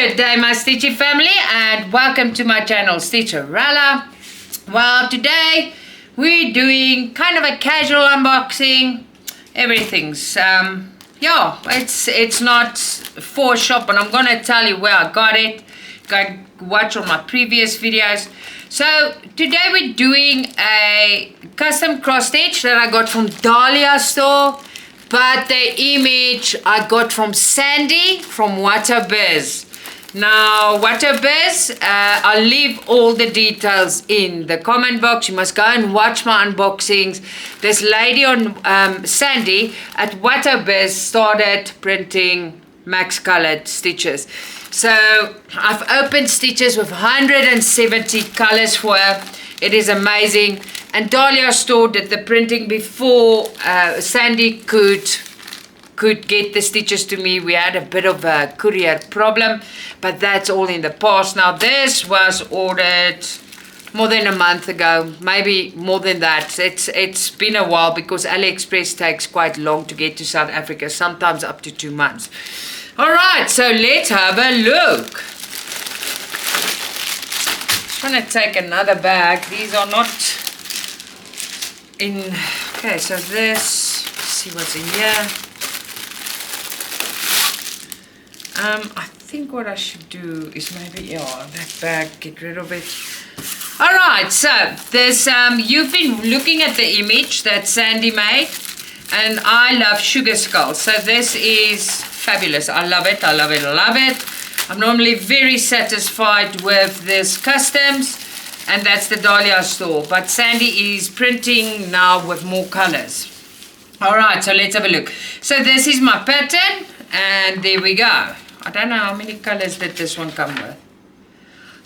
Good day, my Stitchy family, and welcome to my channel, Stitcha-Rella. Well, today we're doing kind of a casual unboxing. Everything's yeah, it's not for shop, and I'm gonna tell you where I got it. Go watch all my previous videos. So today we're doing a custom cross stitch that I got from Dahlia Store, but the image I got from Sandy from Wattobizz. Now, Wattobizz, I'll leave all the details in the comment box. You must go and watch my unboxings. This lady on Sandy at Wattobizz started printing max colored stitches. So I've opened stitches with 170 colors for her. It is amazing. And Dahlia Store did the printing before Sandy could get the stitches to me. We had a bit of a courier problem, but that's all in the past now. This was ordered more than a month ago, maybe more than that. It's been a while because Aliexpress takes quite long to get to South Africa, sometimes up to 2 months. All right, so let's have a look. Just want to take another bag. These are not in. Okay, so this, let's see what's in here. I think what I should do is maybe, yeah, that bag, get rid of it. All right, so this, you've been looking at the image that Sandy made, and I love sugar skulls. So this is fabulous. I love it, I love it, I love it. I'm normally very satisfied with this customs, and that's the Dahlia Store. But Sandy is printing now with more colors. All right, so let's have a look. So this is my pattern, and there we go. I don't know how many colors did this one come with.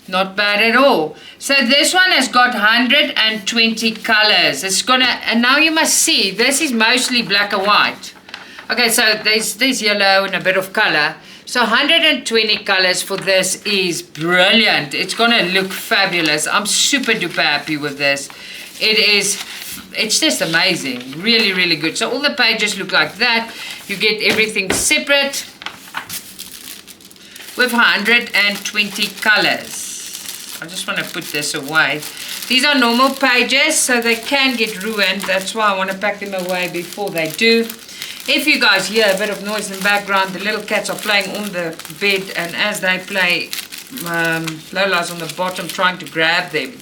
Not bad at all. So this one has got 120 colors. It's gonna, and now you must see, this is mostly black and white. Okay, so there's yellow and a bit of color. So 120 colors for this is brilliant. It's gonna look fabulous. I'm super duper happy with this. It's just amazing. Really, really good. So all the pages look like that. You get everything separate with 120 colors. I just want to put this away. These are normal pages, so they can get ruined. That's why I want to pack them away before they do. If you guys hear a bit of noise in the background, the little cats are playing on the bed, and as they play, Lola's on the bottom trying to grab them.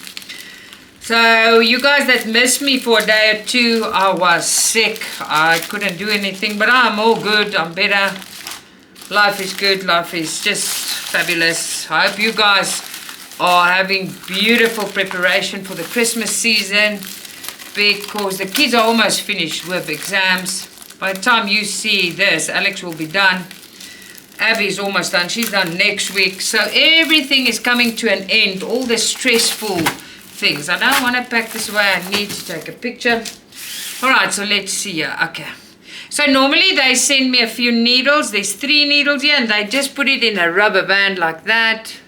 So you guys that missed me for a day or two, I was sick. I couldn't do anything, but I'm all good. I'm better. Life is good. Life is just fabulous. I hope you guys are having beautiful preparation for the Christmas season, because the kids are almost finished with exams. By the time you see this, Alex will be done. Abby's almost done. She's done next week. So everything is coming to an end. All the stressful things. I don't want to pack this away. I need to take a picture. All right, so let's see here. Okay. So normally they send me a few needles. There's 3 needles here, and they just put it in a rubber band like that.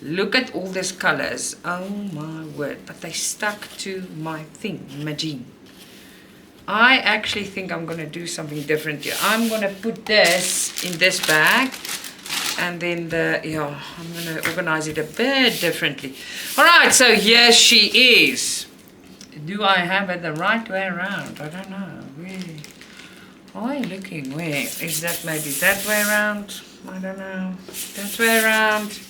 Look at all these colors. Oh my word. But they stuck to my thing, Imagine. I actually think I'm going to do something different here. I'm going to put this in this bag, and then I'm going to organize it a bit differently. All right, so here she is. Do I have it the right way around? I don't know. Where are you looking? Where is that? Maybe that way around? I don't know. That way around.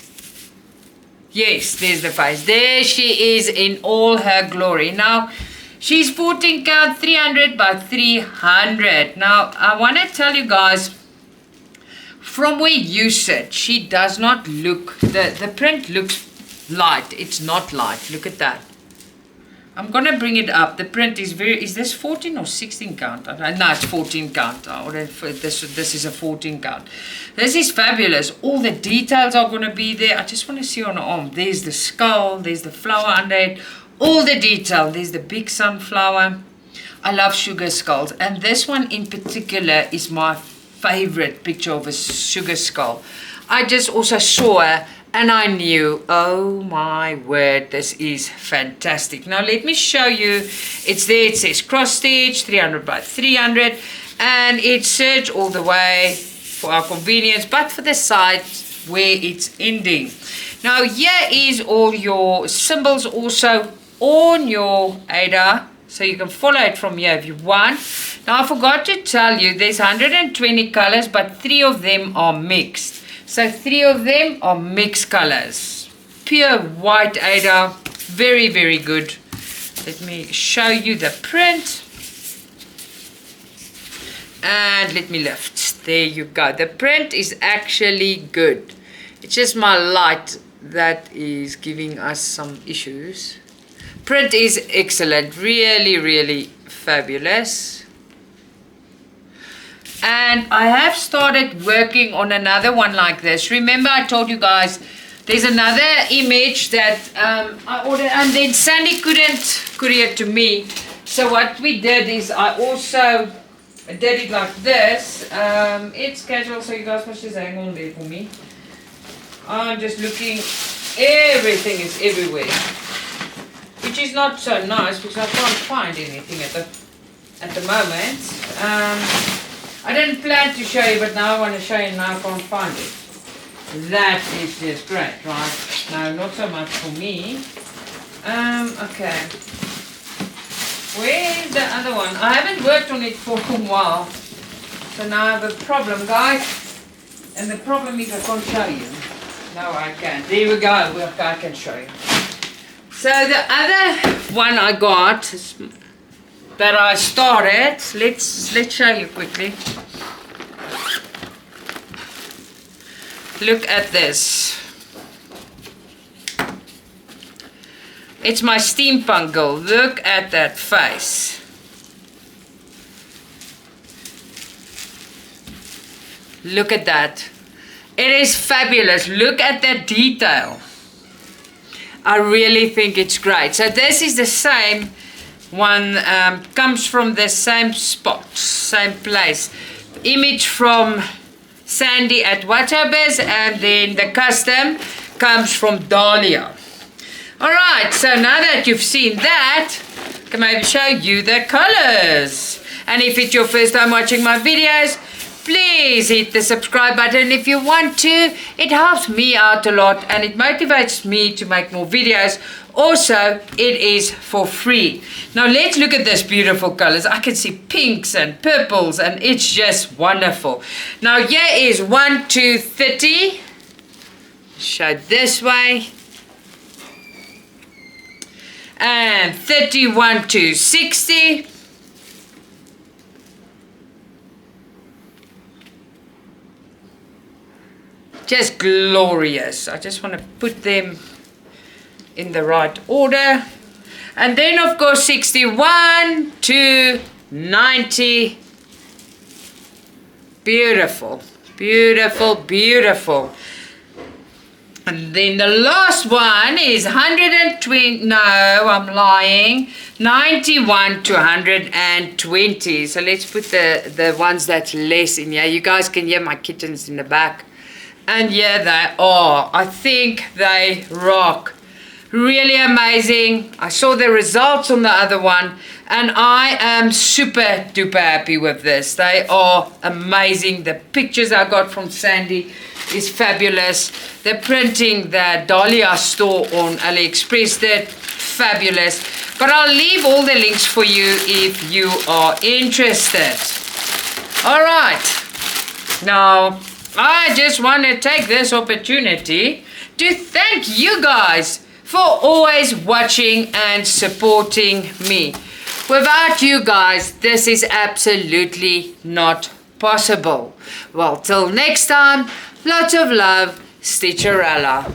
Yes, there's the face. There she is in all her glory. Now, she's 14 count, 300 by 300. Now, I want to tell you guys, from where you sit, she does not look, the print looks light. It's not light. Look at that. I'm going to bring it up. The print is is this 14 or 16 count? I don't know. No, it's 14 count. This is a 14 count. This is fabulous. All the details are going to be there. I just want to see on the arm. There's the skull. There's the flower under it. All the detail. There's the big sunflower. I love sugar skulls. And this one in particular is my favorite picture of a sugar skull. I just also saw her, and I knew, oh my word, this is fantastic. Now let me show you. It's there. It says cross stitch, 300 by 300, and it's serged all the way. for our convenience, but for the side where it's ending. Now here is all your symbols also on your Ada, so you can follow it from here if you want. Now I forgot to tell you, there's 120 colors, but 3 of them are mixed. So 3 of them are mixed colors. Pure white Ada, very, very good. Let me show you the print. And let me lift. There you go. The print is actually good. It's just my light that is giving us some issues. Print is excellent. Really, really fabulous. And I have started working on another one like this. Remember I told you guys there's another image that I ordered, and then Sandy couldn't courier it to me. So what we did is I also did it like this. It's casual, so you guys must just hang on there for me. I'm just looking. Everything is everywhere, which is not so nice because I can't find anything at the moment. I didn't plan to show you, but now I want to show you, and now I can't find it. That is just great, right? No, not so much for me. Okay. Where's the other one? I haven't worked on it for a while. So now I have a problem, guys. And the problem is I can't show you. No, I can. There we go. I can show you. So the other one I got that I started, let's show you quickly. Look at this. It's my steampunk girl. Look at that face. Look at that. It is fabulous. Look at that detail. I really think it's great. So this is the same one, comes from the same spot, same place. Image from Sandy at Wattobizz, and then the custom comes from Dalhia. Alright, so now that you've seen that, I can maybe show you the colors. And if it's your first time watching my videos, please hit the subscribe button if you want to. It helps me out a lot and it motivates me to make more videos. Also, it is for free. Now let's look at this beautiful colors. I can see pinks and purples and it's just wonderful. Now here is 1 to 30. Show this way. And 31 to 60. Just glorious. I just want to put them in the right order. And then of course 61 to 90. Beautiful, beautiful, beautiful. And then the last one is 120, no, I'm lying, 91 to 120. So let's put the ones that's less in here. You guys can hear my kittens in the back. And yeah, they are. I think they rock. Really amazing. I saw the results on the other one and I am super duper happy with this. They are amazing. The pictures I got from Sandy is fabulous. The printing that Dahlia Store on Aliexpress did, fabulous. But I'll leave all the links for you if you are interested. Alright, now I just want to take this opportunity to thank you guys for always watching and supporting me. Without you guys, this is absolutely not possible. Well, till next time, lots of love, Stitcha-Rella.